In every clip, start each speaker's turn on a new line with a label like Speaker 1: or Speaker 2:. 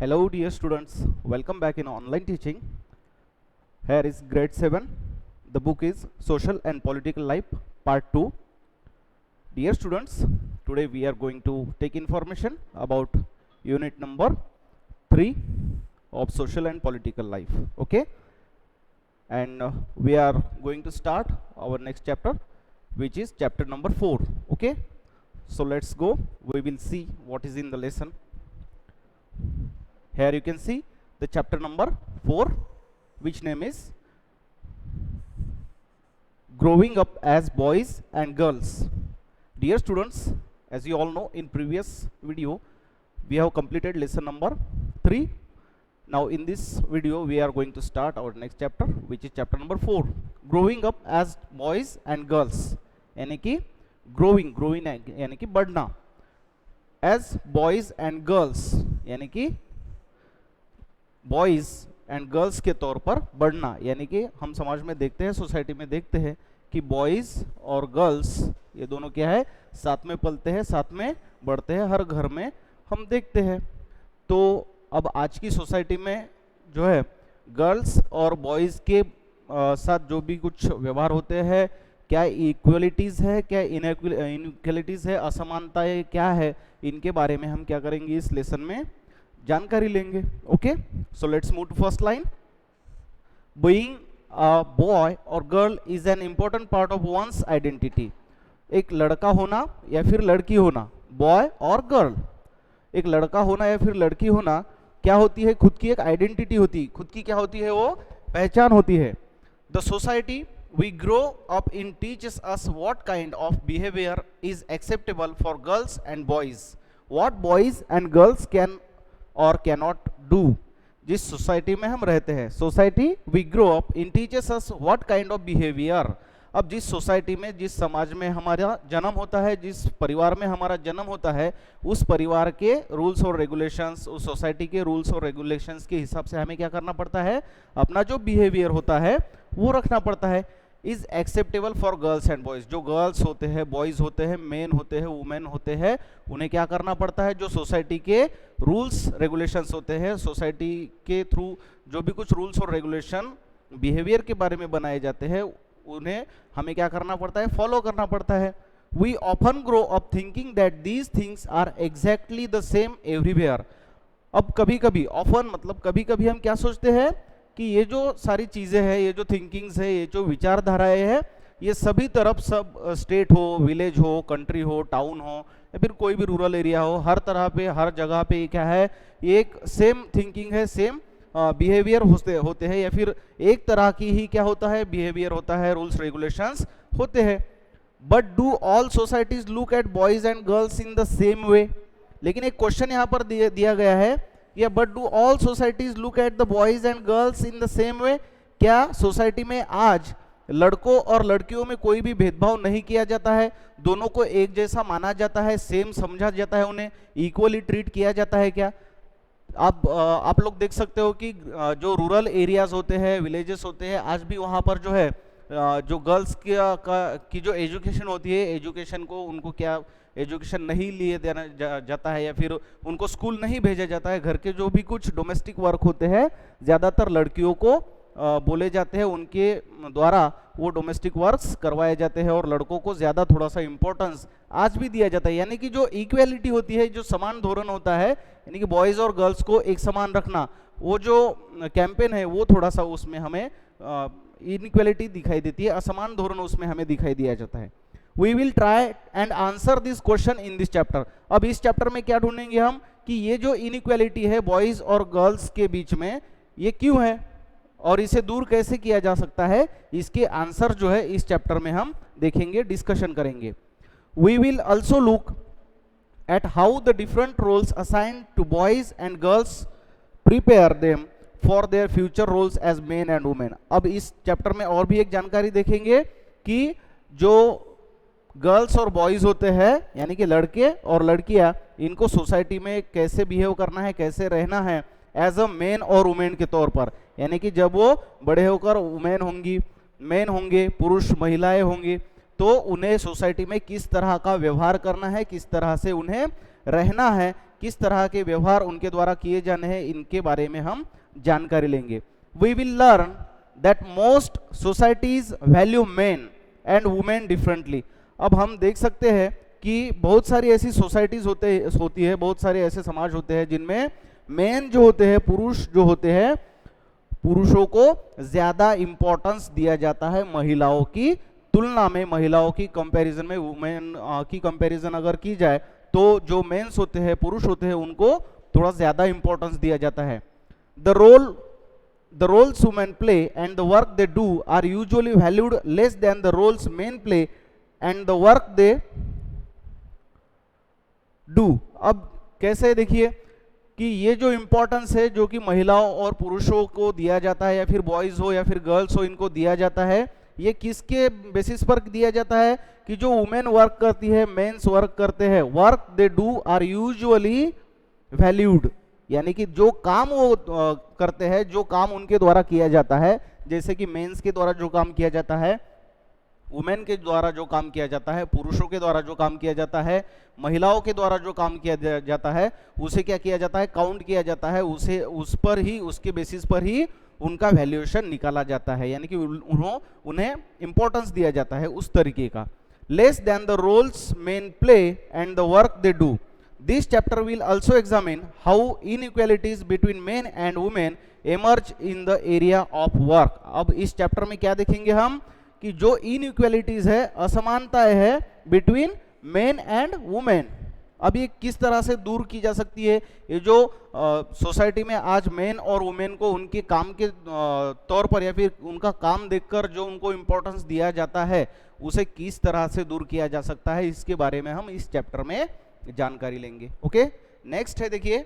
Speaker 1: Hello dear students, welcome back in online teaching. Here is grade 7. The book is Social and Political Life part 2. Dear students, today we are going to take information about unit number 3 of Social and Political Life. Okay, and we are going to start our next chapter, which is chapter number 4. Okay, so let's go. We will see what is in the lesson. Here you can see the chapter number 4, which name is Growing Up as Boys and Girls. Dear students, as you all know, in previous video we have completed lesson number 3. Now in this video we are going to start our next chapter, which is chapter number 4, Growing Up as Boys and Girls. यानी कि growing यानी कि बढ़ना, as boys and girls यानी कि boys and girls के तौर पर बढ़ना. यानी कि हम समाज में देखते हैं, सोसाइटी में देखते हैं कि बॉयज़ और गर्ल्स ये दोनों क्या है, साथ में पलते हैं, साथ में बढ़ते हैं, हर घर में हम देखते हैं. तो अब आज की सोसाइटी में जो है गर्ल्स और बॉयज़ के साथ जो भी कुछ व्यवहार होते हैं, क्या इक्वलिटीज़ है, क्या इनइक्वलिटीज़ है, असमानताएं क्या है, इनके बारे में हम क्या करेंगे इस लेसन में जानकारी लेंगे. Okay, so let's move to first line. Being a boy और girl is an important part of one's identity. एक लड़का होना या फिर लड़की होना, बॉय और गर्ल, एक लड़का होना या फिर लड़की होना क्या होती है, खुद की एक आइडेंटिटी होती है, खुद की क्या होती है, वो पहचान होती है. The society we grow up in teaches us what kind of behavior is acceptable for girls and boys, what boys and girls can or cannot do. जिस सोसाइटी में हम रहते हैं, society we grow up in teaches us what kind of behavior. अब जिस society में, जिस समाज में हमारा जन्म होता है, जिस परिवार में हमारा जन्म होता है, उस परिवार के रूल्स और रेगुलेशंस, उस सोसाइटी के रूल्स और रेगुलेशंस के हिसाब से हमें क्या करना पड़ता है, अपना जो बिहेवियर होता है वो रखना पड़ता है. Is acceptable for girls and boys. जो गर्ल्स होते हैं, बॉयज होते हैं, मेन होते हैं, वुमेन होते हैं, उन्हें क्या करना पड़ता है, जो सोसाइटी के रूल्स रेगुलेशंस होते हैं, सोसाइटी के थ्रू जो भी कुछ रूल्स और रेगुलेशन बिहेवियर के बारे में बनाए जाते हैं, उन्हें हमें क्या करना पड़ता है, फॉलो करना पड़ता है. We often grow up thinking that these things are exactly the same everywhere. अब कभी कभी, ऑफन मतलब कभी कभी हम क्या सोचते हैं कि ये जो सारी चीज़ें हैं, ये जो थिंकिंग्स है, ये जो विचारधाराएं हैं, ये सभी तरफ, सब स्टेट हो, विलेज हो, कंट्री हो, टाउन हो या फिर कोई भी रूरल एरिया हो, हर तरह पे, हर जगह पे क्या है, ये एक सेम थिंकिंग है, सेम बिहेवियर होते हैं, या फिर एक तरह की ही क्या होता है, बिहेवियर होता है, रूल्स रेगुलेशंस होते हैं. But do all societies look at boys and girls in the same way. लेकिन एक क्वेश्चन यहाँ पर दिया गया है, या but do all societies look at the boys and girls in the same way. क्या सोसाइटी में आज लड़कों और लड़कियों में कोई भी भेदभाव नहीं किया जाता है, दोनों को एक जैसा माना जाता है, सेम समझा जाता है, उन्हें इक्वली ट्रीट किया जाता है क्या? आप लोग देख सकते हो कि जो रूरल एरियाज होते हैं, विलेजेस होते हैं, आज भी वहाँ पर जो है जो गर्ल्स की जो एजुकेशन होती है, एजुकेशन को उनको क्या एजुकेशन नहीं लिए देना जाता है, या फिर उनको स्कूल नहीं भेजा जाता है. घर के जो भी कुछ डोमेस्टिक वर्क होते हैं ज़्यादातर लड़कियों को बोले जाते हैं, उनके द्वारा वो डोमेस्टिक वर्क्स करवाए जाते हैं, और लड़कों को ज़्यादा थोड़ा सा इम्पोर्टेंस आज भी दिया जाता है. यानी कि जो इक्वेलिटी होती है, जो समान धोरण होता है, यानी कि बॉयज़ और गर्ल्स को एक समान रखना, वो जो कैंपेन है वो थोड़ा सा उसमें हमें इनइक्वालिटी दिखाई देती है, असमान धोरण उसमें हमें दिखाई दिया जाता है. We will try and answer this question in this chapter. अब इस चैप्टर में क्या ढूंढेंगे हम कि ये जो इनइक्वालिटी है बॉयज और गर्ल्स के बीच में, ये क्यों है और इसे दूर कैसे किया जा सकता है, इसके आंसर जो है इस चैप्टर में हम देखेंगे, डिस्कशन करेंगे. We will also look at how the different roles assigned to boys and girls prepare them for their future roles as men and women. अब इस चैप्टर में और भी एक जानकारी देखेंगे कि जो गर्ल्स और बॉयज़ होते हैं, यानी कि लड़के और लड़कियां, इनको सोसाइटी में कैसे बिहेव करना है, कैसे रहना है एज अ मैन और वुमेन के तौर पर. यानी कि जब वो बड़े होकर वुमेन होंगी, मैन होंगे, पुरुष महिलाएं होंगी, तो उन्हें सोसाइटी में किस तरह का व्यवहार करना है, किस तरह से उन्हें रहना है, किस तरह के व्यवहार उनके द्वारा किए जाने हैं, इनके बारे में हम जानकारी लेंगे। We will learn that most societies value men and women differently. अब हम देख सकते हैं कि बहुत सारी ऐसी सोसाइटीज होती है, बहुत सारे ऐसे समाज होते हैं जिनमें मेन जो होते हैं, पुरुष जो होते हैं, पुरुषों को ज्यादा इंपॉर्टेंस दिया जाता है महिलाओं की तुलना में। महिलाओं की कंपैरिजन में वुमेन की कंपैरिजन अगर की जाए तो जो मेंस होते हैं, पुरुष होते हैं, उनको थोड़ा ज्यादा इंपॉर्टेंस दिया जाता है। The roles women play and the work they do are usually valued less than the roles men play and the work they do। अब कैसे देखिए कि ये जो इंपॉर्टेंस है जो कि महिलाओं और पुरुषों को दिया जाता है, या फिर बॉयज हो या फिर गर्ल्स हो, इनको दिया जाता है, ये किसके बेसिस पर दिया जाता है कि जो वुमेन वर्क करती है, मेंस वर्क करते हैं, work they do are usually valued, यानी कि जो काम वो करते हैं, जो काम उनके द्वारा किया जाता है, जैसे कि मेंस के द्वारा जो काम किया जाता है, वुमेन के द्वारा जो काम किया जाता है, पुरुषों के द्वारा जो काम किया जाता है, महिलाओं के द्वारा जो काम किया जाता है, उसे क्या किया जाता है, काउंट किया जाता है, उसे उस पर ही, उसके बेसिस पर ही उनका वैल्यूएशन निकाला जाता है, यानी कि उन्हें इंपॉर्टेंस दिया जाता है उस तरीके का। Less than the roles men play and the work they do. This chapter will also examine how inequalities between men and women emerge in the area of work। अब इस चैप्टर में क्या देखेंगे हम कि जो inequalities है, असमानताएं है बिटवीन मेन एंड वुमेन, अब ये किस तरह से दूर की जा सकती है। ये जो सोसाइटी में आज मेन और वुमेन को उनके काम के तौर पर या फिर उनका काम देखकर जो उनको इम्पोर्टेंस दिया जाता है, उसे किस तरह से दूर किया जा सकता है, इसके बारे में हम इस चैप्टर में जानकारी लेंगे। ओके, नेक्स्ट है देखिए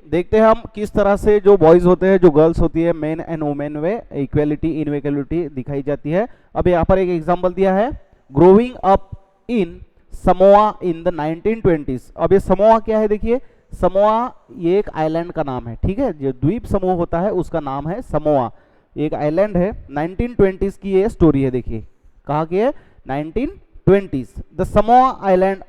Speaker 1: देखते हैं हम किस तरह से जो बॉयज होते हैं, जो गर्ल्स होती है, मेन एंड वुमेन में इक्वेलिटी इनइक्वालिटी दिखाई जाती है। अब यहाँ पर एक एग्जांपल दिया है, growing up in Samoa in the 1920s। अब ये समोआ क्या है, देखिए समोआ ये एक आइलैंड का नाम है, ठीक है, जो द्वीप समूह होता है उसका नाम है समोआ, एक आइलैंड है। 1920s की ये स्टोरी है, देखिए कहाँ की है, 1920s। The Samoa island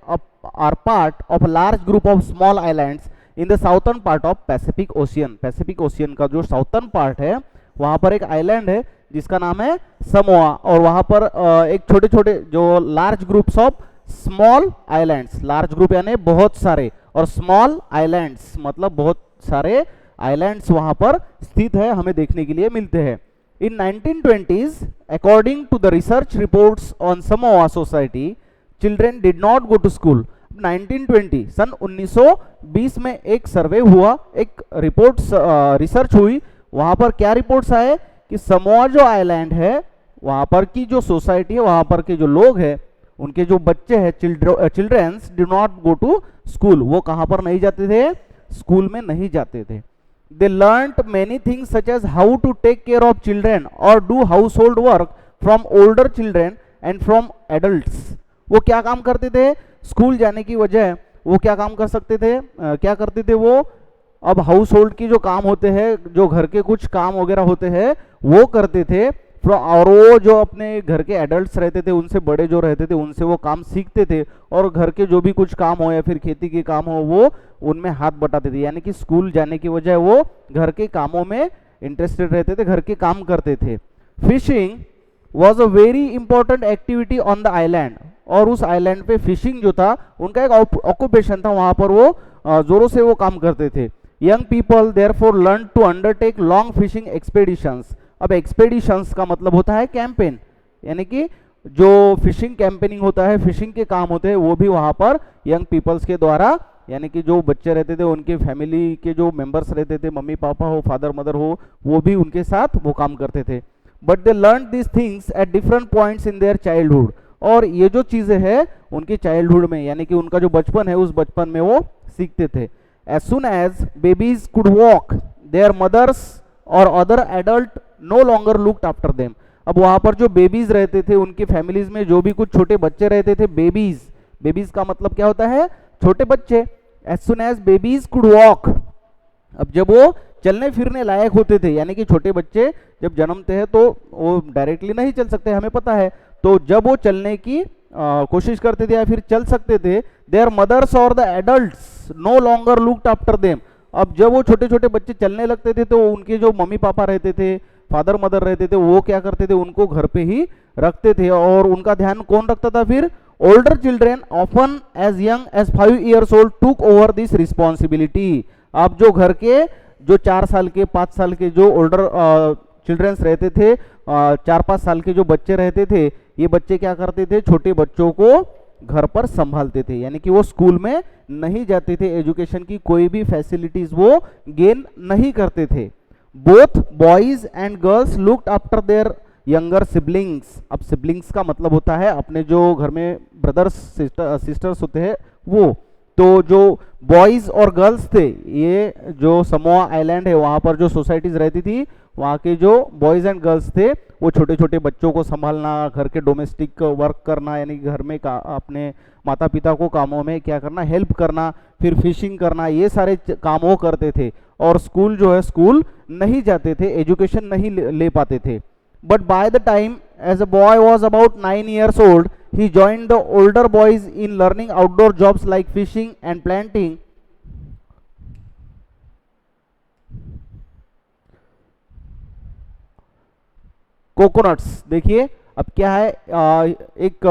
Speaker 1: are part of large group of small islands in the southern part of Pacific Ocean. Pacific Ocean का जो साउथर्न पार्ट है, वहां पर एक आइलैंड है जिसका नाम है समोआ, और वहां पर एक छोटे छोटे जो large groups of small islands, large group यानी बहुत सारे, और स्मॉल आइलैंड्स मतलब बहुत सारे आइलैंड्स वहां पर स्थित है, हमें देखने के लिए मिलते हैं। In 1920s, according to the research reports on Samoa society, children did not go to school. 1920 सन 1920 में एक सर्वे हुआ, एक रिपोर्ट रिसर्च हुई, वहां पर क्या रिपोर्ट्स आए कि समोआ जो आइलैंड है, वहां पर की जो सोसाइटी है, वहां पर के जो लोग हैं, उनके जो बच्चे हैं, childrens do not go to school, वो कहां पर नहीं जाते थे, स्कूल में नहीं जाते थे। They learnt many things such as how to take care of children or do household work from older children and from adults। वो क्या काम करते थे, स्कूल जाने की वजह वो क्या काम कर सकते थे, क्या करते थे वो, अब हाउस होल्ड की जो काम होते हैं, जो घर के कुछ काम वगैरह होते हैं वो करते थे, और वो जो अपने घर के एडल्ट्स रहते थे, उनसे बड़े जो रहते थे, उनसे वो काम सीखते थे, और घर के जो भी कुछ काम हो या फिर खेती के काम हो वो उनमें हाथ बटाते थे। यानी कि स्कूल जाने की वजह वो घर के कामों में इंटरेस्टेड रहते थे, घर के काम करते थे। Fishing was a very important activity on the island, और उस आइलैंड पे फिशिंग जो था उनका एक ऑक्यूपेशन था, वहां पर वो जोरों से वो काम करते थे। Young people therefore learn to undertake long fishing expeditions. अब एक्सपेडिशंस का मतलब होता है कैंपेन, यानी कि जो फिशिंग कैंपेनिंग होता है, फिशिंग के काम होते हैं, वो भी वहां पर यंग पीपल्स के द्वारा, यानी कि जो बच्चे रहते थे, उनके फैमिली के जो मेंबर्स रहते थे, मम्मी पापा हो, फादर मदर हो, वो भी उनके साथ वो काम करते थे। But they learn this things at different points in their childhood. और ये जो चीजें हैं उनके चाइल्डहुड में, यानी कि उनका जो बचपन है, उस बचपन में वो सीखते थे। As soon as babies could walk, their mothers और other adult no longer looked after them. अब वहां पर जो बेबीज रहते थे, उनकी फैमिलीज में जो भी कुछ छोटे बच्चे रहते थे, बेबीज का मतलब क्या होता है, छोटे बच्चे। As soon as babies could walk, अब जब वो चलने फिरने लायक होते थे, यानी कि छोटे बच्चे जब जन्मते हैं तो वो डायरेक्टली नहीं चल सकते, हमें पता है, तो जब वो चलने की कोशिश करते थे या फिर चल सकते थे, their mothers or the adults no longer looked after them. अब जब वो छोटे छोटे बच्चे चलने लगते थे तो उनके जो मम्मी पापा रहते थे, फादर मदर रहते थे, वो क्या करते थे, उनको घर पे ही रखते थे। और उनका ध्यान कौन रखता था फिर? Older children often as young as 5 years old took over this responsibility. अब जो घर के जो 4 साल के 5 साल के जो ओल्डर चिल्ड्रंस रहते थे, 4-5 साल के जो बच्चे रहते थे, ये बच्चे क्या करते थे, छोटे बच्चों को घर पर संभालते थे, यानी कि वो स्कूल में नहीं जाते थे, एजुकेशन की कोई भी फैसिलिटीज वो गेन नहीं करते थे। Both boys and girls looked after their younger siblings. अब सिबलिंग्स का मतलब होता है अपने जो घर में ब्रदर्स सिस्टर्स होते हैं वो। तो जो बॉयज और गर्ल्स थे, ये जो समोआ आइलैंड है वहां पर जो सोसाइटीज रहती थी, वहाँ के जो बॉयज एंड गर्ल्स थे वो छोटे छोटे बच्चों को संभालना, घर के डोमेस्टिक वर्क करना, यानी घर में अपने माता पिता को कामों में क्या करना, हेल्प करना, फिर फिशिंग करना, ये सारे काम वो करते थे। और स्कूल जो है, स्कूल नहीं जाते थे, एजुकेशन नहीं ले पाते थे। But by the time as a boy was about 9 years old, he joined the older boys in learning outdoor jobs like fishing and planting. Coconuts. देखिए अब क्या है, एक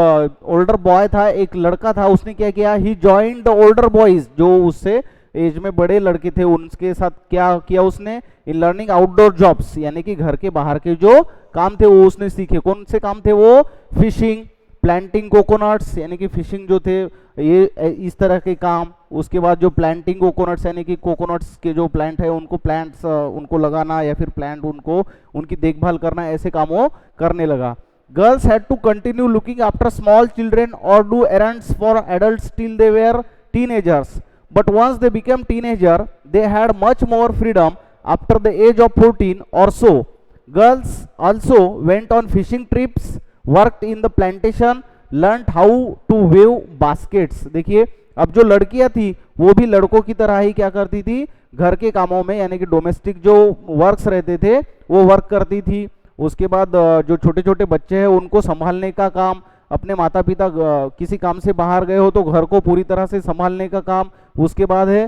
Speaker 1: ओल्डर बॉय था, एक लड़का था, उसने क्या किया, ही जॉइंड द ओल्डर बॉयज, जो उससे एज में बड़े लड़के थे उनके साथ क्या किया उसने, इन लर्निंग आउटडोर जॉब्स, यानी कि घर के बाहर के जो काम थे वो उसने सीखे। कौन से काम थे वो? फिशिंग, प्लांटिंग कोकोनट्स, यानी कि फिशिंग जो थे ये इस तरह के काम। उसके बाद जो प्लांटिंग कोकोनट्स, यानी कि कोकोनट्स के जो प्लांट है उनको प्लांट्स उनको लगाना या फिर प्लांट उनको उनकी देखभाल करना, ऐसे काम वो करने लगा। Girls had to continue looking after small children और do errands for adults till they were teenagers, but once they became teenager they had much more freedom after the age of 14 or so. Girls also went on fishing trips, worked in the plantation, learned how to weave baskets. देखिए अब जो लड़कियां थी वो भी लड़कों की तरह ही क्या करती थी, घर के कामों में, यानी कि डोमेस्टिक जो वर्क्स रहते थे वो वर्क करती थी। उसके बाद जो छोटे छोटे बच्चे हैं उनको संभालने का काम, अपने माता पिता किसी काम से बाहर गए हो तो घर को पूरी तरह से संभालने का काम। उसके बाद है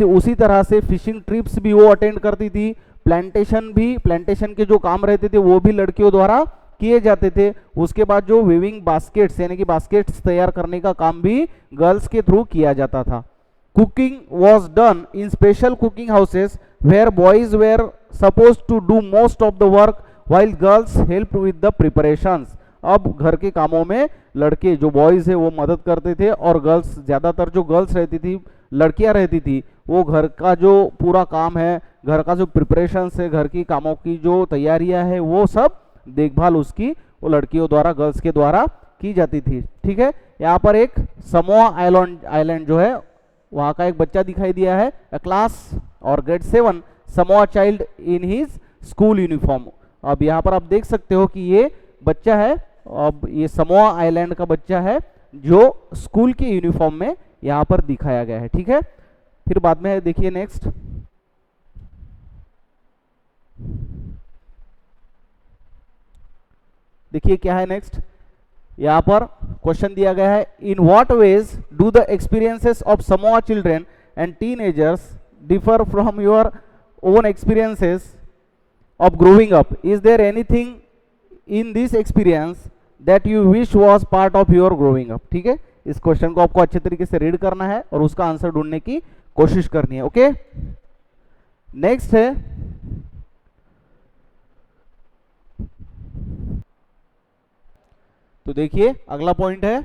Speaker 1: उसी तरह से फिशिंग ट्रिप्स भी वो अटेंड करती थी। प्लांटेशन भी, प्लांटेशन के जो काम रहते थे वो भी लड़कियों द्वारा किए जाते थे। उसके बाद जो वीविंग बास्केट्स, यानी कि बास्केट्स तैयार करने का काम भी गर्ल्स के थ्रू किया जाता था। Cooking was done in special cooking houses where boys were suppose to do most of the work while girls help with the preparations. अब घर के कामों में लड़के जो बॉयज है वो मदद करते थे और गर्ल्स, ज्यादातर जो गर्ल्स रहती थी, लड़कियां रहती थी, वो घर का जो पूरा काम है, घर का जो प्रिपरेशंस है, घर की कामों की जो तैयारियां है, वो सब देखभाल उसकी वो लड़कियों द्वारा, गर्ल्स के द्वारा की जाती थी। ठीक है, यहाँ पर एक समोआ आइलैंड जो है वहाँ का एक बच्चा दिखाई दिया है, क्लास और grade 7 Samoa child in his school uniform. अब यहाँ पर आप देख सकते हो कि ये बच्चा है, अब ये समोआ आइलैंड का बच्चा है जो स्कूल के यूनिफॉर्म में यहाँ पर दिखाया गया है। ठीक है, फिर बाद में देखिए नेक्स्ट, देखिए क्या है नेक्स्ट, यहाँ पर क्वेश्चन दिया गया है, in what ways do the experiences of Samoa children and teenagers differ from your own experiences of growing up, is there anything in this experience that you wish was part of your growing up. ठीक है, इस question को आपको अच्छे तरीके से read करना है और उसका आंसर ढूंढने की कोशिश करनी है। ओके, नेक्स्ट है तो देखिए अगला पॉइंट है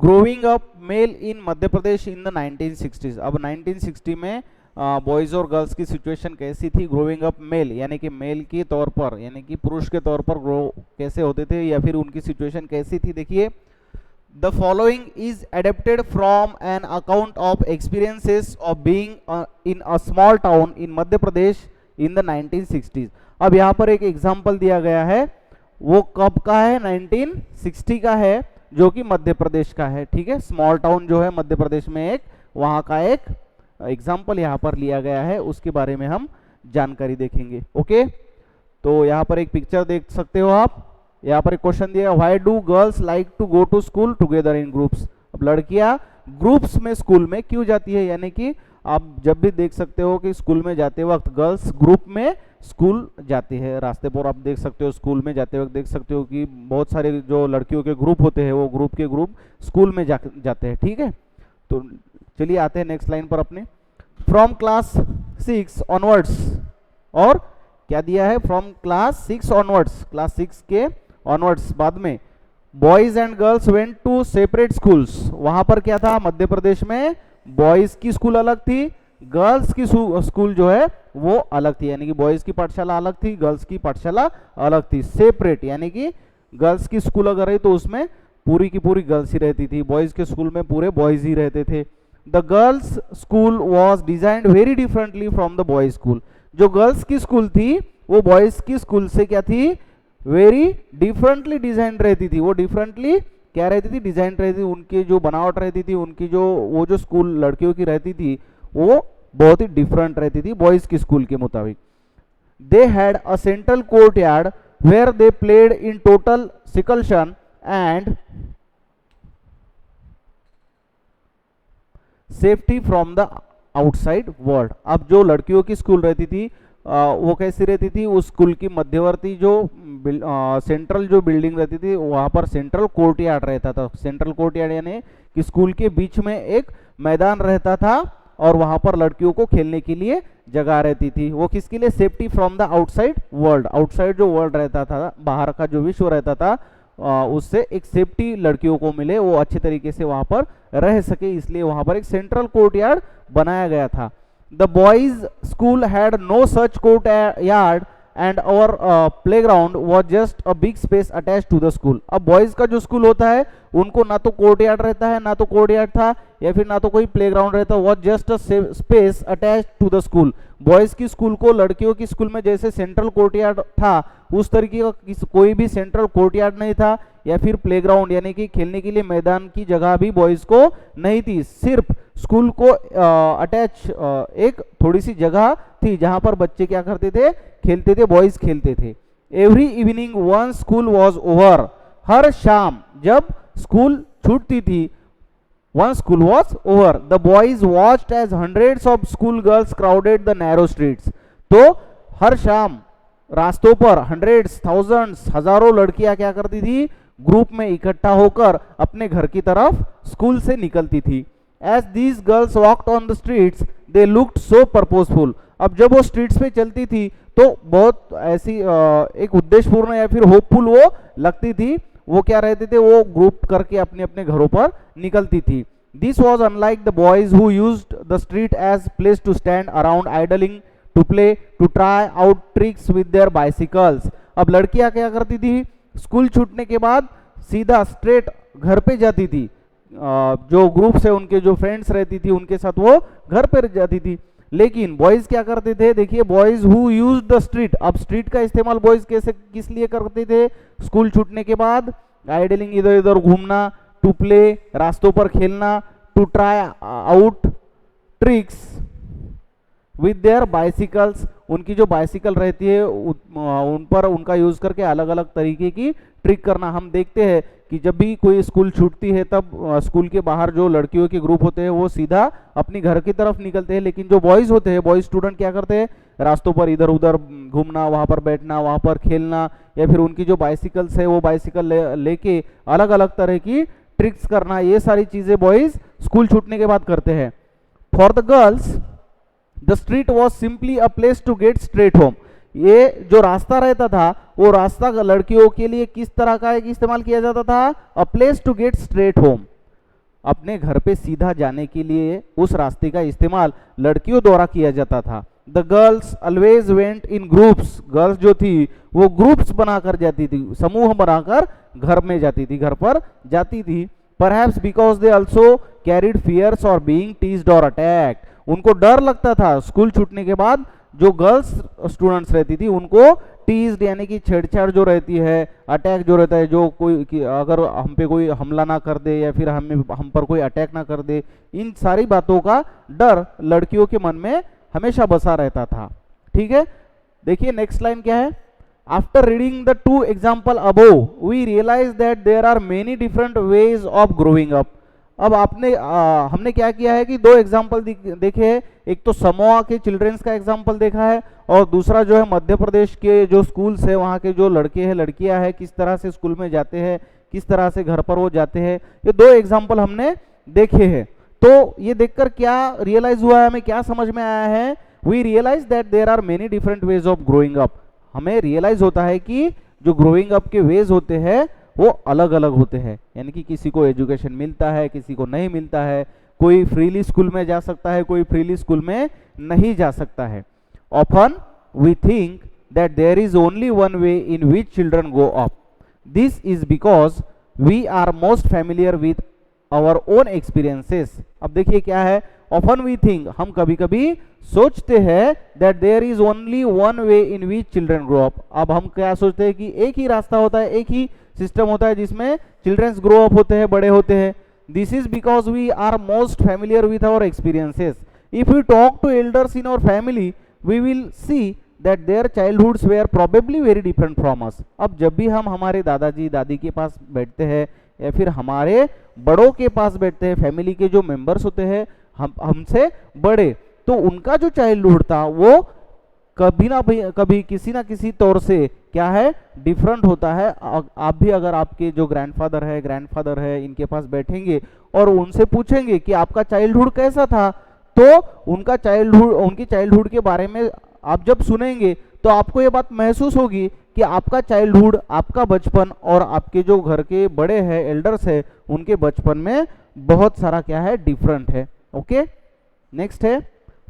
Speaker 1: growing up male in Madhya Pradesh in the 1960s। अब 1960 में बॉयज और गर्ल्स की सिचुएशन कैसी थी, ग्रोइंग अप मेल यानी कि मेल के तौर पर, यानी कि पुरुष के तौर पर ग्रो कैसे होते थे या फिर उनकी सिचुएशन कैसी थी। देखिए, the following is adapted from an account of experiences of being in a small town in Madhya Pradesh in the 1960s। अब यहाँ पर एक एग्जाम्पल दिया गया है, वो कब का है, 1960 का है, जो कि मध्य प्रदेश का है। ठीक है, स्मॉल टाउन जो है मध्य प्रदेश में एक, वहाँ का एक एग्जाम्पल यहाँ पर लिया गया है, उसके बारे में हम जानकारी देखेंगे। ओके, तो यहाँ पर एक पिक्चर देख सकते हो आप। यहाँ पर एक क्वेश्चन दिया, why do girls like to go to school together in groups. अब लड़कियां ग्रुप्स में स्कूल में क्यों जाती है, यानी कि आप जब भी देख सकते हो कि स्कूल में जाते वक्त गर्ल्स ग्रुप में स्कूल जाती है। रास्ते पर आप देख सकते हो, स्कूल में जाते वक्त देख सकते हो कि बहुत सारे जो लड़कियों के ग्रुप होते हैं वो ग्रुप के ग्रुप स्कूल में जाते हैं। ठीक है, तो चलिए आते हैं नेक्स्ट लाइन पर अपने। फ्रॉम क्लास 6 ऑनवर्ड्स, और क्या दिया है, फ्रॉम क्लास 6 ऑनवर्ड्स, क्लास 6 के ऑनवर्ड्स बाद में boys and girls went to separate schools. वहां पर क्या था, मध्य प्रदेश में बॉयज की स्कूल अलग थी, गर्ल्स की स्कूल जो है वो अलग थी, यानी कि बॉयज की पाठशाला अलग थी, गर्ल्स की पाठशाला अलग थी। सेपरेट यानी कि गर्ल्स की स्कूल अगर रही तो उसमें पूरी की पूरी गर्ल्स ही रहती थी, बॉयज के स्कूल में पूरे बॉयज ही रहते थे। The girls school was designed very differently from the boys school. जो गर्ल्स की स्कूल थी वो बॉयज की स्कूल से क्या थी, वेरी डिफरेंटली डिजाइन रहती थी। वो डिफरेंटली क्या रहती थी, डिजाइन रहती थी, उनकी जो बनावट रहती थी, उनकी जो वो जो स्कूल लड़कियों की रहती थी वो बहुत ही डिफरेंट रहती थी बॉयज की स्कूल के मुताबिक। They had a central courtyard where they played in total seclusion and safety from the outside world. अब जो लड़कियों की स्कूल रहती थी वो कैसी रहती थी, उस स्कूल की मध्यवर्ती जो सेंट्रल जो बिल्डिंग रहती थी वहां पर सेंट्रल कोर्ट यार्ड रहता था। सेंट्रल कोर्ट यार्ड यानी कि स्कूल के बीच में एक मैदान रहता था और वहां पर लड़कियों को खेलने के लिए जगह रहती थी। वो किसके लिए, safety from the outside world. Outside जो वर्ल्ड रहता था, बाहर का जो विश्व रहता था, उससे एक सेफ्टी लड़कियों को मिले, वो अच्छे तरीके से वहां पर रह सके, इसलिए वहां पर एक सेंट्रल कोर्ट यार्ड बनाया गया था। The boys' school had no such court yard and our playground was just a big space attached to the school. अब बॉयज का जो स्कूल होता है उनको ना तो कोर्ट यार्ड रहता है, ना तो कोर्ट यार्ड था, या फिर ना तो कोई प्लेग्राउंड रहता, was just a space attached to the school. Boys की स्कूल को लड़कियों की स्कूल में जैसे सेंट्रल कोर्ट यार्ड था उस तरीके का कोई भी सेंट्रल कोर्ट यार्ड नहीं था, या फिर प्लेग्राउंड यानी कि खेलने के लिए मैदान की जगह भी बॉयज को नहीं थी। सिर्फ स्कूल को अटैच एक थोड़ी सी जगह थी जहां पर बच्चे क्या करते थे, खेलते थे, बॉयज खेलते थे। Every evening once school was over. हर शाम जब स्कूल छूटती थी, once school was over, the boys watched as hundreds of school girls crowded the narrow streets. तो हर शाम रास्तों पर हंड्रेड्स, थाउजेंड्स, हजारों लड़कियां क्या करती थी, ग्रुप में इकट्ठा होकर अपने घर की तरफ स्कूल से निकलती थी। As these girls walked on the streets, they looked so purposeful. अब जब वो स्ट्रीट्स पे चलती थी तो बहुत ऐसी एक उद्देश्यपूर्ण या फिर होपफुल वो लगती थी। वो क्या रहते थे, वो ग्रुप करके अपने अपने घरों पर निकलती थी। This was unlike the boys who used the street as place to stand around idling, to play, to try out tricks with their bicycles. अब लड़कियां क्या करती थी, स्कूल छूटने के बाद सीधा स्ट्रेट घर पे जाती थी, जो ग्रुप से उनके जो फ्रेंड्स रहती थी उनके साथ वो घर पर जाती थी। लेकिन बॉयज क्या करते थे, देखिए, boys who use the street. अब स्ट्रीट का इस्तेमाल बॉयज कैसे किस लिए करते थे, स्कूल छूटने के बाद आइडलिंग, इधर इधर घूमना, टू प्ले, रास्तों पर खेलना, to try out tricks with their bicycles. उनकी जो बाइसिकल रहती है उन पर उनका यूज करके अलग अलग तरीके की ट्रिक करना। हम देखते हैं कि जब भी कोई स्कूल छूटती है तब स्कूल के बाहर जो लड़कियों के ग्रुप होते हैं वो सीधा अपनी घर की तरफ निकलते हैं, लेकिन जो बॉयज होते हैं, बॉयज स्टूडेंट क्या करते हैं, रास्तों पर इधर उधर घूमना, वहां पर बैठना, वहां पर खेलना, या फिर उनकी जो बाइसिकल्स है वो बाइसिकल लेके अलग अलग तरह की ट्रिक्स करना, ये सारी चीजें बॉयज स्कूल छूटने के बाद करते हैं। For the girls the street was simply a place to get straight home. ये जो रास्ता रहता था वो रास्ता लड़कियों के लिए किस तरह का एक इस्तेमाल किया जाता था, a place to get straight home. अपने घर पे सीधा जाने के लिए उस रास्ते का इस्तेमाल लड़कियों द्वारा किया जाता था। The girls always went in groups. Girls जो थी वो ग्रुप्स बनाकर जाती थी, समूह बनाकर घर में जाती थी, घर पर जाती थी। Perhaps because they also carried fears or being teased or attacked. उनको डर लगता था स्कूल छूटने के बाद, जो गर्ल्स स्टूडेंट्स रहती थी उनको टीज्ड यानी कि छेड़छाड़ जो रहती है, अटैक जो रहता है, जो कोई अगर हम पे कोई हमला ना कर दे या फिर हम पर कोई अटैक ना कर दे, इन सारी बातों का डर लड़कियों के मन में हमेशा बसा रहता था। ठीक है, देखिए नेक्स्ट लाइन क्या है, after reading the two example above we realise that there are many different ways of growing up. अब हमने क्या किया है कि दो एग्जाम्पल देखे हैं, एक तो समोआ के चिल्ड्रंस का एग्जाम्पल देखा है और दूसरा जो है मध्य प्रदेश के जो स्कूल्स है वहाँ के जो लड़के हैं लड़कियां हैं किस तरह से स्कूल में जाते हैं, किस तरह से घर पर वो जाते हैं, ये दो एग्जाम्पल हमने देखे हैं। तो ये देखकर क्या रियलाइज हुआ है, हमें क्या समझ में आया है, we realise that there are many different ways of growing up. हमें रियलाइज होता है कि जो ग्रोइंग अप के वेज होते हैं वो अलग अलग होते हैं, यानी कि किसी को एजुकेशन मिलता है, किसी को नहीं मिलता है, कोई फ्रीली स्कूल में जा सकता है, कोई फ्रीली स्कूल में नहीं जा सकता है। Often we think that there is only one way in which children go up, this is because we are most familiar with our own experiences. अब देखिए क्या है, ऑफन वी थिंक, हम कभी कभी सोचते हैं that there is only one way in which children grow up. अब हम क्या सोचते हैं कि एक ही रास्ता होता है, एक ही सिस्टम होता है जिसमें चिल्ड्रंस ग्रो अप होते हैं, बड़े होते हैं। This is because we are most familiar with our experiences. If we talk to elders in our family we will see that their childhoods were probably very different from us. अब जब भी हम हमारे दादाजी दादी के पास बैठते हैं या फिर हमारे बड़ों के पास बैठते हैं, फैमिली के जो मेंबर्स होते हैं हमसे बड़े, तो उनका जो चाइल्डहुड था वो कभी ना कभी किसी ना किसी तौर से क्या है, डिफरेंट होता है। आप भी अगर आपके जो ग्रैंडफादर है इनके पास बैठेंगे और उनसे पूछेंगे कि आपका चाइल्डहुड कैसा था, तो उनकी चाइल्डहुड के बारे में आप जब सुनेंगे तो आपको ये बात महसूस होगी कि आपका चाइल्डहुड, आपका बचपन और आपके जो घर के बड़े हैं, एल्डर्स है, उनके बचपन में बहुत सारा क्या है, डिफरेंट है। ओके, नेक्स्ट है,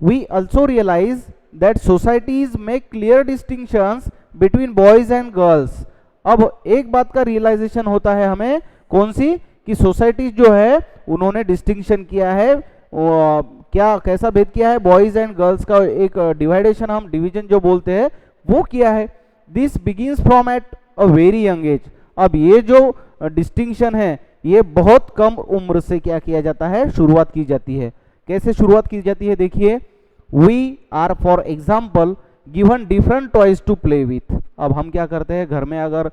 Speaker 1: we also realise that societies make clear distinctions between boys and girls. अब एक बात का रियलाइजेशन होता है हमें, कौन सी, कि सोसाइटीज जो है उन्होंने डिस्टिंक्शन किया है, क्या कैसा भेद किया है, बॉयज एंड गर्ल्स का एक डिवाइडेशन, हम डिवीजन जो बोलते हैं वो किया है। This begins from at a very young age. अब ये जो डिस्टिंक्शन है ये बहुत कम उम्र से क्या किया जाता है, शुरुआत की जाती है। कैसे शुरुआत की जाती है, देखिए, we are for example given different toys to play with. अब हम क्या करते हैं, घर में अगर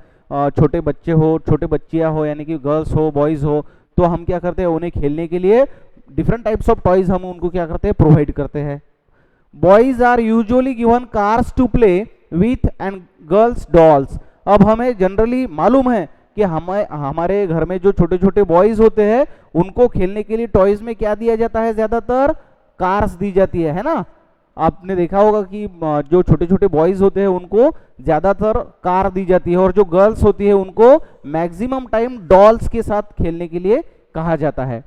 Speaker 1: छोटे बच्चे हो, छोटे बच्चियां हो, यानी कि गर्ल्स हो, बॉयज हो, तो हम क्या करते हैं, उन्हें खेलने के लिए डिफरेंट टाइप्स ऑफ टॉयज हम उनको क्या करते हैं, प्रोवाइड करते हैं। Boys are usually given cars to play with and girls dolls. अब हमें जनरली मालूम है कि हमारे घर में जो छोटे छोटे बॉयज होते हैं उनको खेलने के लिए टॉयज में क्या दिया जाता है, ज्यादातर कार्स दी जाती है ना। आपने देखा होगा कि जो छोटे छोटे बॉयज होते हैं उनको ज्यादातर कार दी जाती है और जो गर्ल्स होती है उनको मैक्सिमम टाइम डॉल्स के साथ खेलने के लिए कहा जाता है।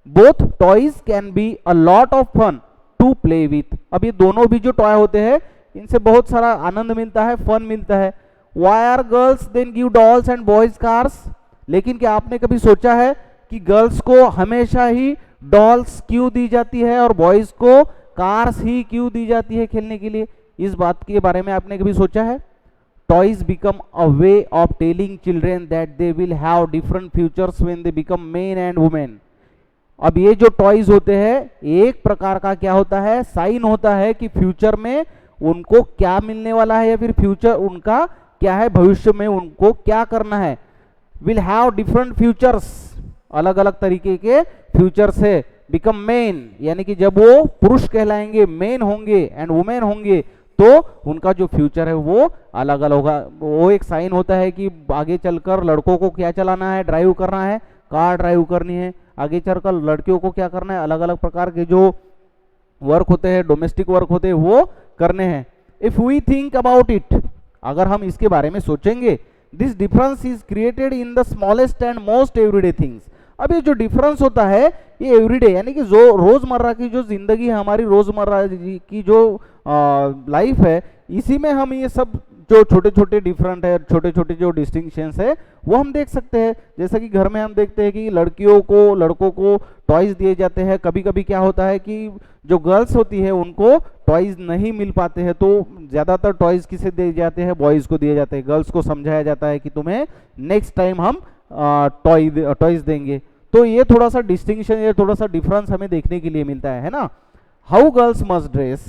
Speaker 1: Both toys can be a lot of fun to play with. अब ये दोनों भी जो टॉय होते हैं इनसे बहुत सारा आनंद मिलता है, फन मिलता है। Why are girls then give dolls and boys cars. लेकिन क्या आपने कभी सोचा है कि गर्ल्स को हमेशा ही डॉल्स क्यों दी जाती है और बॉयज को कार्स ही क्यों दी जाती है खेलने के लिए? इस बात के बारे में आपने कभी सोचा है? Toys become a way of telling children that they will have different futures when they become main and women. अब ये जो टॉयज होते हैं एक प्रकार का क्या होता है, साइन होता है कि फ्यूचर में उनको क्या मिलने वाला है या फिर फ्यूचर उनका क्या है, भविष्य में उनको क्या करना है। विल हैव डिफरेंट फ्यूचर्स, अलग अलग तरीके के फ्यूचर्स है। बिकम मेन यानी कि जब वो पुरुष कहलाएंगे, मेन होंगे एंड वुमेन होंगे, तो उनका जो फ्यूचर है वो अलग अलग होगा। वो एक साइन होता है कि आगे चलकर लड़कों को क्या चलाना है, ड्राइव करना है, कार ड्राइव करनी है। आगे चलकर लड़कियों को क्या करना है, अलग अलग प्रकार के जो वर्क होते हैं, डोमेस्टिक वर्क होते हैं, वो करने हैं। If we think about it, अगर हम इसके बारे में सोचेंगे, this difference is created in the smallest and most everyday things. अब ये जो डिफरेंस होता है ये एवरीडे यानी कि जो रोजमर्रा की जो जिंदगी है, हमारी रोजमर्रा की जो लाइफ है, इसी में हम ये सब जो छोटे छोटे डिफरेंट है, छोटे छोटे जो डिस्टिंक्शंस है वो हम देख सकते हैं। जैसा कि घर में हम देखते हैं कि लड़कियों को, लड़कों को टॉयज दिए जाते हैं। कभी कभी क्या होता है कि जो गर्ल्स होती है उनको टॉयज नहीं मिल पाते हैं, तो ज्यादातर टॉयज किसे दिए जाते हैं, बॉयज को दिए जाते हैं। गर्ल्स को समझाया जाता है कि तुम्हें नेक्स्ट टाइम हम टॉयज देंगे। तो ये थोड़ा सा डिस्टिंक्शन, ये थोड़ा सा डिफरेंस हमें देखने के लिए मिलता है ना। How girls must dress,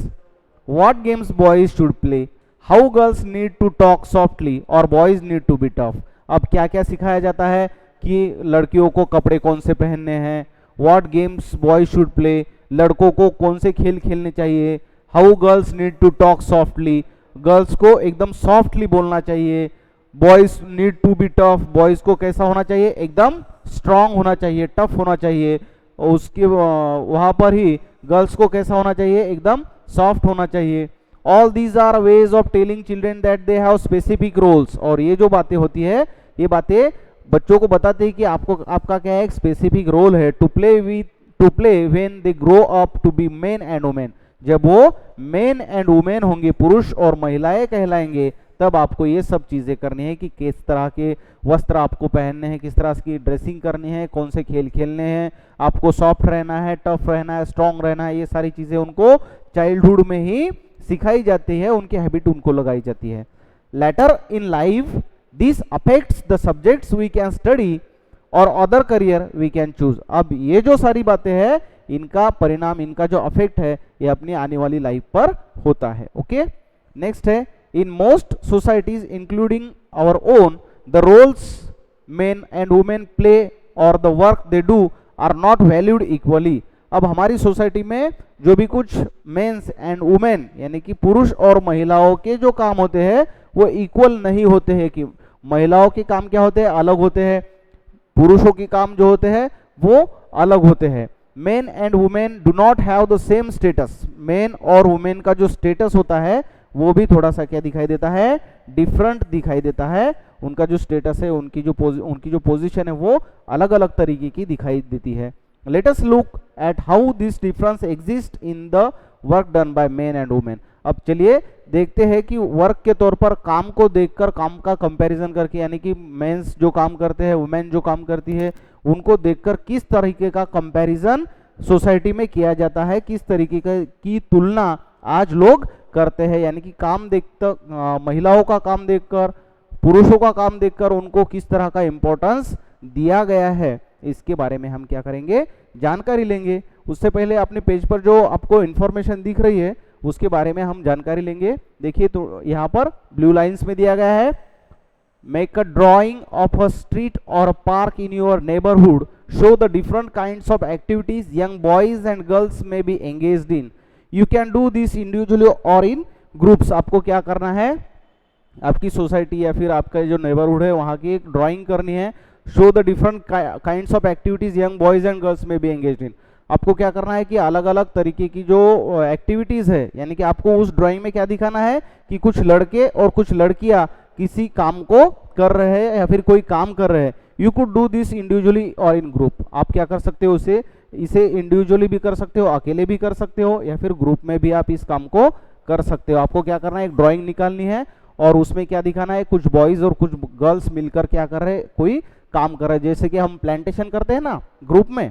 Speaker 1: what games boys should play, how girls need to talk softly और boys need to be tough. अब क्या क्या सिखाया जाता है कि लड़कियों को कपड़े कौन से पहनने हैं, what games boys should play, लड़कों को कौन से खेल खेलने चाहिए, how girls need to talk softly, girls को एकदम सॉफ्टली बोलना चाहिए, boys need to be tough, boys को कैसा होना चाहिए, एकदम स्ट्रांग होना चाहिए, टफ होना चाहिए, उसके वहां पर ही गर्ल्स को कैसा होना चाहिए, एकदम सॉफ्ट होना चाहिए। All these are ways of telling children that they have specific roles. और ये जो बातें होती है ये बातें बच्चों को बताते हैं कि आपका क्या है, एक स्पेसिफिक रोल है, to play when they grow up to be men and women. जब वो मेन एंड वुमेन होंगे, पुरुष और महिलाएं कहलाएंगे, तब आपको ये सब चीजें करनी है कि किस तरह के वस्त्र आपको पहनने हैं, किस तरह की ड्रेसिंग करनी है, कौन से खेल खेलने हैं, आपको सॉफ्ट रहना है, टफ रहना है, स्ट्रांग रहना है। ये सारी चीजें उनको चाइल्डहुड में ही सिखाई जाती है, उनकी हैबिट उनको लगाई जाती है। Later in life this affects the subjects we can study और other career we can choose. अब ये जो सारी बातें हैं, इनका परिणाम, इनका जो अफेक्ट है, ये अपनी आने वाली लाइफ पर होता है। ओके, नेक्स्ट है, in most societies including our own the roles men and women play और the work they do are not valued equally. अब हमारी सोसाइटी में जो भी कुछ मेंस एंड वुमेन यानी कि पुरुष और महिलाओं के जो काम होते हैं वो इक्वल नहीं होते हैं, कि महिलाओं के काम क्या होते हैं, अलग होते हैं, पुरुषों के काम जो होते हैं वो अलग होते हैं। Main and women do not have the same status. Main और वुमेन का जो स्टेटस होता है वो भी थोड़ा सा क्या दिखाई देता है, डिफरेंट दिखाई देता है। उनका जो स्टेटस है, उनकी जो पोजीशन है वो अलग अलग तरीके की दिखाई देती है। Let us look at how this difference exist in the work done by main and women. अब चलिए देखते हैं कि वर्क के तौर पर काम को देखकर, काम का कंपैरिजन करके, यानी कि मेंस जो काम करते हैं, वुमेन जो काम करती है, उनको देखकर किस तरीके का कंपैरिजन सोसाइटी में किया जाता है, किस तरीके की तुलना आज लोग करते हैं। यानी कि काम देखकर, महिलाओं का काम देखकर, पुरुषों का काम देखकर उनको किस तरह का इंपॉर्टेंस दिया गया है, इसके बारे में हम क्या करेंगे, जानकारी लेंगे। उससे पहले अपने पेज पर जो आपको इंफॉर्मेशन दिख रही है उसके बारे में हम जानकारी लेंगे। देखिए तो यहाँ पर ब्लू लाइंस में दिया गया है, make a drawing of a street और a park in your neighbourhood, show the different kinds of activities young boys and girls may be engaged in, you can do this individually और in groups. आपको क्या करना है, आपकी society या फिर आपका जो नेबरहुड है वहाँ की एक ड्राइंग करनी है। Show the different kinds of activities young boys and girls may be engaged इन। आपको क्या करना है कि अलग अलग तरीके की जो एक्टिविटीज है, यानी कि आपको उस ड्राइंग में क्या दिखाना है कि कुछ लड़के और कुछ लड़कियां किसी काम को कर रहे हैं या फिर कोई काम कर रहे हैं। You could do this individually और इन ग्रुप। आप क्या कर सकते हो, इसे इंडिविजुअली भी कर सकते हो, अकेले भी कर सकते हो, या फिर ग्रुप में भी आप इस काम को कर सकते हो। आपको क्या करना है, एक ड्राइंग निकालनी है और उसमें क्या दिखाना है, कुछ बॉयज और कुछ गर्ल्स मिलकर क्या कर रहे हैं, कोई काम कर रहे हैं। जैसे कि हम प्लांटेशन करते हैं ना ग्रुप में,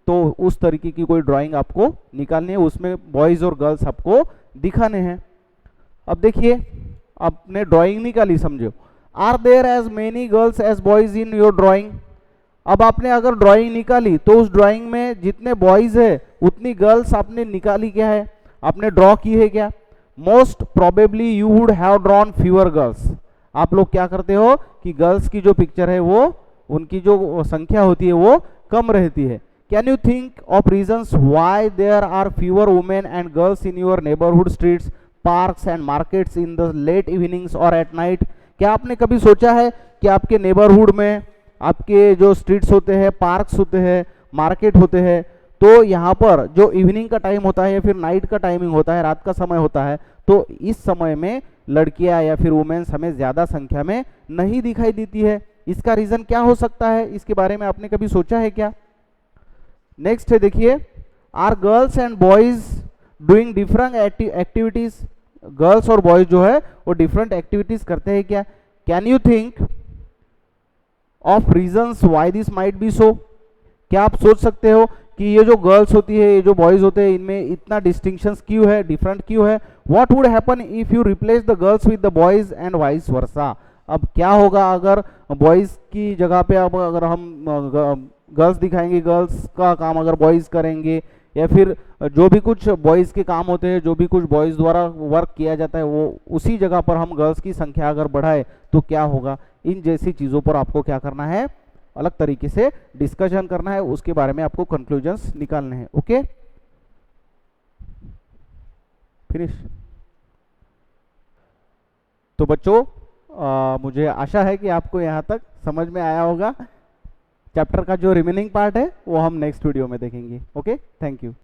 Speaker 1: तो उस तरीके की कोई ड्राइंग आपको निकालनी है, उसमें बॉयज और गर्ल्स आपको दिखाने हैं। अब देखिए आपने ड्राइंग निकाली, समझो, are there as many girls as boys in your drawing. अब आपने अगर ड्राइंग निकाली तो उस ड्राइंग में जितने बॉयज है उतनी गर्ल्स आपने निकाली क्या है, आपने ड्रॉ की है क्या। Most probably you would have drawn fewer girls. आप लोग क्या करते हो कि गर्ल्स की जो पिक्चर है वो, उनकी जो संख्या होती है वो कम रहती है। Can you think of reasons why there are fewer women and girls in your neighbourhood streets, parks and markets in the late evenings or at night. क्या आपने कभी सोचा है कि आपके नेबरहुड में, आपके जो स्ट्रीट्स होते हैं, पार्क्स होते हैं, मार्केट होते हैं, तो यहाँ पर जो इवनिंग का टाइम होता है या फिर नाइट का टाइमिंग होता है, रात का समय होता है, तो इस समय में लड़कियां या फिर वुमेन्स हमें ज्यादा संख्या में नहीं दिखाई देती है। इसका रीजन क्या हो सकता है, इसके बारे में आपने कभी सोचा है क्या। नेक्स्ट है, देखिए, are girls and boys doing different activities. Girls और बॉयज जो है वो डिफरेंट एक्टिविटीज करते हैं क्या। Can you think of reasons why this might be so. क्या आप सोच सकते हो कि ये जो गर्ल्स होती है, ये जो बॉयज होते हैं, इनमें इतना डिस्टिंक्शंस क्यों है, डिफरेंट क्यों है। What would happen if you replace the girls with the boys and vice versa. अब क्या होगा अगर बॉयज की जगह पे अब अगर हम गर्ल्स दिखाएंगे, गर्ल्स का काम अगर बॉयज करेंगे, या फिर जो भी कुछ बॉयज़ के काम होते हैं, जो भी कुछ बॉयज़ द्वारा वर्क किया जाता है, वो उसी जगह पर हम गर्ल्स की संख्या अगर बढ़ाए तो क्या होगा, इन जैसी चीज़ों पर आपको क्या करना है, अलग तरीके से डिस्कशन करना है, उसके बारे में आपको कंक्लूजन्स निकालने हैं। Okay, finish. तो बच्चों मुझे आशा है कि आपको यहाँ तक समझ में आया होगा। चैप्टर का जो रिमेनिंग पार्ट है वो हम नेक्स्ट वीडियो में देखेंगे। Okay, thank you.